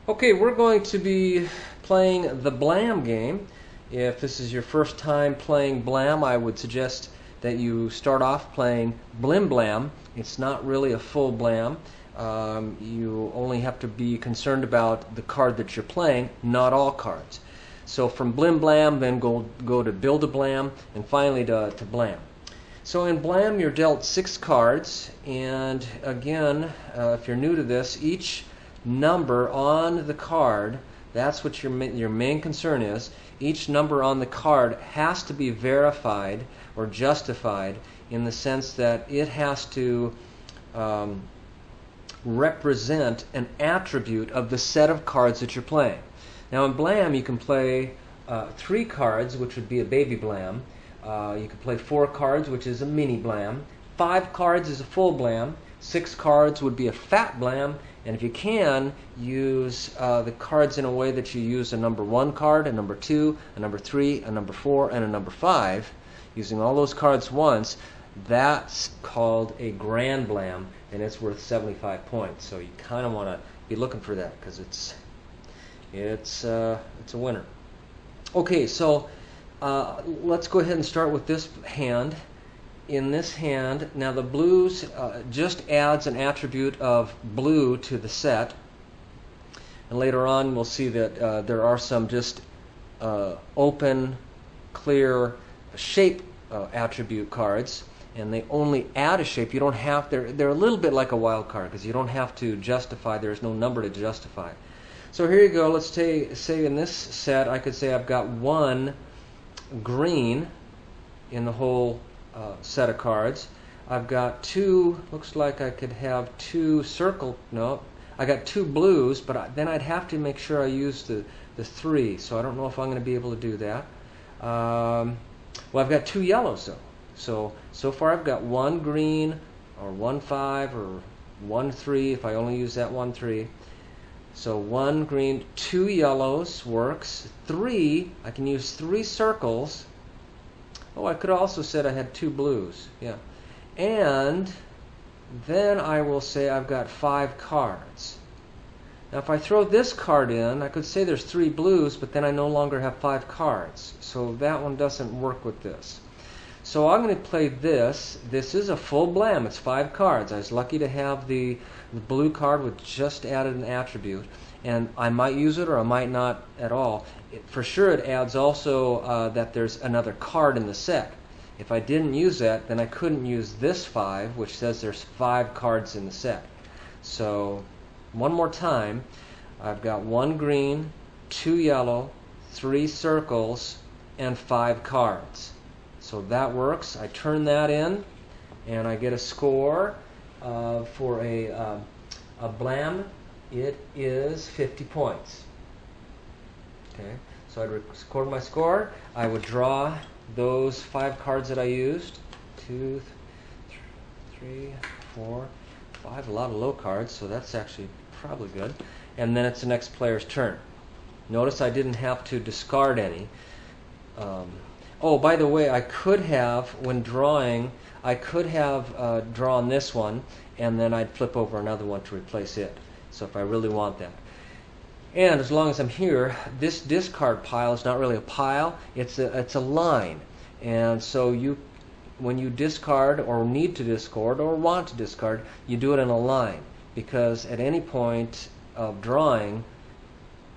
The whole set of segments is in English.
Okay, we're going to be playing the Blam game. If this is your first time playing Blam, I would suggest that you start off playing Blam. It's not really a full Blam. You only have to be concerned about the card that you're playing, not all cards. So from Blam, then go to Build a Blam, and finally to Blam. So in Blam, you're dealt 6 cards, and again, if you're new to this, each number on the card, that's what your main concern is. Each number on the card has to be verified or justified in the sense that it has to represent an attribute of the set of cards that you're playing. Now in Blam, you can play 3 cards, which would be a baby Blam. You can play 4 cards, which is a mini Blam. 5 cards is a full Blam. 6 cards would be a fat Blam. And if you can, use the cards in a way that you use a number 1 card, a number 2, a number 3, a number 4, and a number 5. Using all those cards once, that's called a grand Blam, and it's worth 75 points. So you kind of want to be looking for that because it's a winner. Okay, so let's go ahead and start with this hand. In this hand, now the blues just adds an attribute of blue to the set, and later on we'll see that there are some just open, clear shape attribute cards, and they only add a shape. You don't have, they're a little bit like a wild card because you don't have to justify. There's no number to justify. So here you go. Let's say in this set I could say I've got 1 green in the whole set of cards. I've got 2, looks like I could have 2 circle, no, I got 2 blues, but then I'd have to make sure I use the 3, so I don't know if I'm going to be able to do that. Well, I've got 2 yellows though, so far I've got 1 green, or 1 5, or 1 3, if I only use that 1 3. So 1 green, 2 yellows works. 3, I can use 3 circles. Oh, I could have also said I had 2 blues, yeah. And then I will say I've got 5 cards. Now if I throw this card in, I could say there's 3 blues, but then I no longer have 5 cards. So that one doesn't work with this. So I'm going to play this. This is a full Blam. It's 5 cards. I was lucky to have the blue card with just added an attribute. And I might use it or I might not at all. For sure it adds also that there's another card in the set. If I didn't use that, then I couldn't use this 5, which says there's 5 cards in the set. So one more time, I've got 1 green, 2 yellow, 3 circles, and 5 cards. So that works. I turn that in, and I get a score for a Blam. It is 50 points. Okay, so I'd record my score. I would draw those 5 cards that I used. 2, 3, 4, 5. A lot of low cards, so that's actually probably good. And then it's the next player's turn. Notice I didn't have to discard any. Oh, by the way, I could have, when drawing, I could have drawn this one, and then I'd flip over another one to replace it. So if I really want that. And as long as I'm here, this discard pile is not really a pile, it's a line. And so when you discard or need to discard or want to discard, you do it in a line. Because at any point of drawing,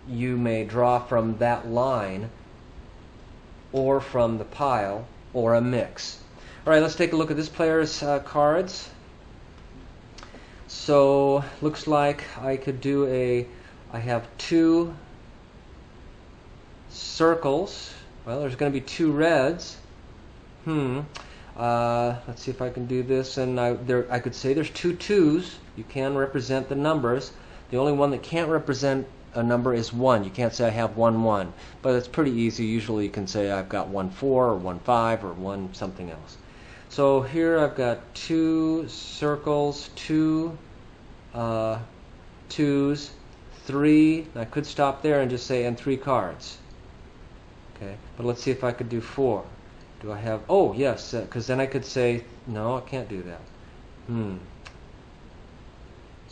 you may draw from that line or from the pile or a mix. Alright, let's take a look at this player's cards. So looks like I could do I have 2 circles. Well, there's going to be 2 reds. Let's see if I can do this. And I could say there's 2 2s. You can represent the numbers. The only one that can't represent a number is 1. You can't say I have 1 1. But it's pretty easy. Usually you can say I've got 1 4 or 1 5 or 1 something else. So here I've got 2 circles, 2 2s, 3. I could stop there and just say and 3 cards. Okay, but let's see if I could do 4. Do I have? Oh yes, because then I could say no. I can't do that.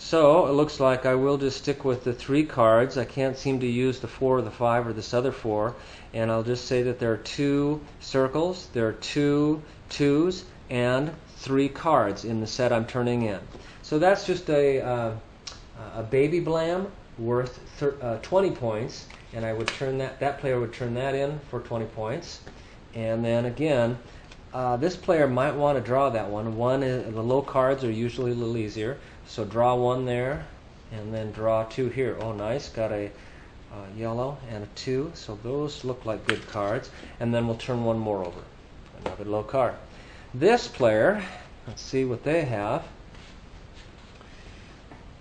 So it looks like I will just stick with the 3 cards. I can't seem to use the 4 or the 5 or this other 4. And I'll just say that there are 2 circles, there are 2 twos, and 3 cards in the set I'm turning in. So that's just a baby Blam worth 20 points. And I would turn that player would turn that in for 20 points. And then again, this player might want to draw that one. The low cards are usually a little easier. So draw 1 there, and then draw 2 here. Oh, nice. Got a yellow and a 2. So those look like good cards. And then we'll turn 1 more over. Another low card. This player, let's see what they have.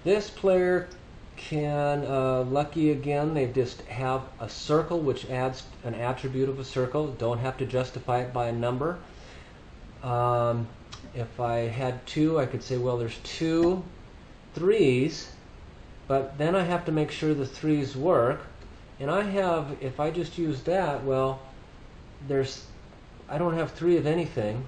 This player can, lucky again, they just have a circle which adds an attribute of a circle. Don't have to justify it by a number. If I had 2, I could say, well, there's 2 3s, but then I have to make sure the 3s work. And if I just use that, well, I don't have 3 of anything.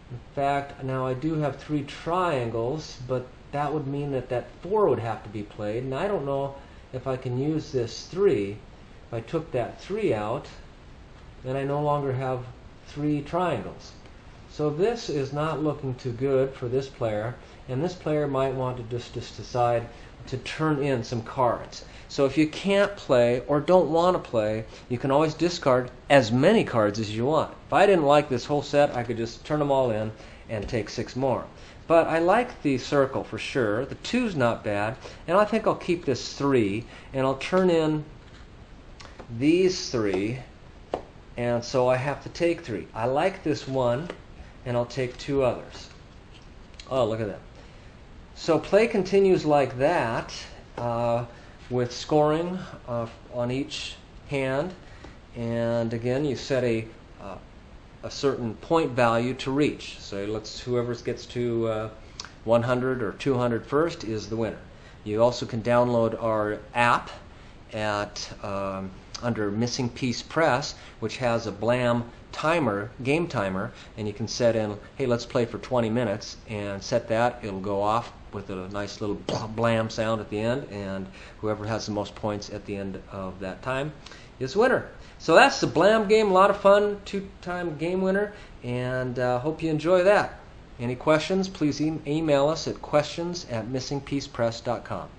In fact, now I do have 3 triangles, but that would mean that 4 would have to be played, and I don't know if I can use this 3. If I took that 3 out, then I no longer have 3 triangles. So this is not looking too good for this player, and this player might want to just decide to turn in some cards. So if you can't play or don't want to play, you can always discard as many cards as you want. If I didn't like this whole set, I could just turn them all in and take 6 more. But I like the circle for sure. The 2's not bad, and I think I'll keep this 3, and I'll turn in these 3, and so I have to take 3. I like this 1, and I'll take 2 others. Oh, look at that. So play continues like that, with scoring on each hand, and again you set a certain point value to reach. So whoever gets to 100 or 200 first is the winner. You also can download our app at under Missing Piece Press, which has a Blam timer, game timer, and you can set in, hey, let's play for 20 minutes, and set that. It'll go off with a nice little blam sound at the end, and whoever has the most points at the end of that time is winner. So that's the Blam game. A lot of fun, 2-time game winner, and hope you enjoy that. Any questions, please email us at questions@missingpiecepress.com.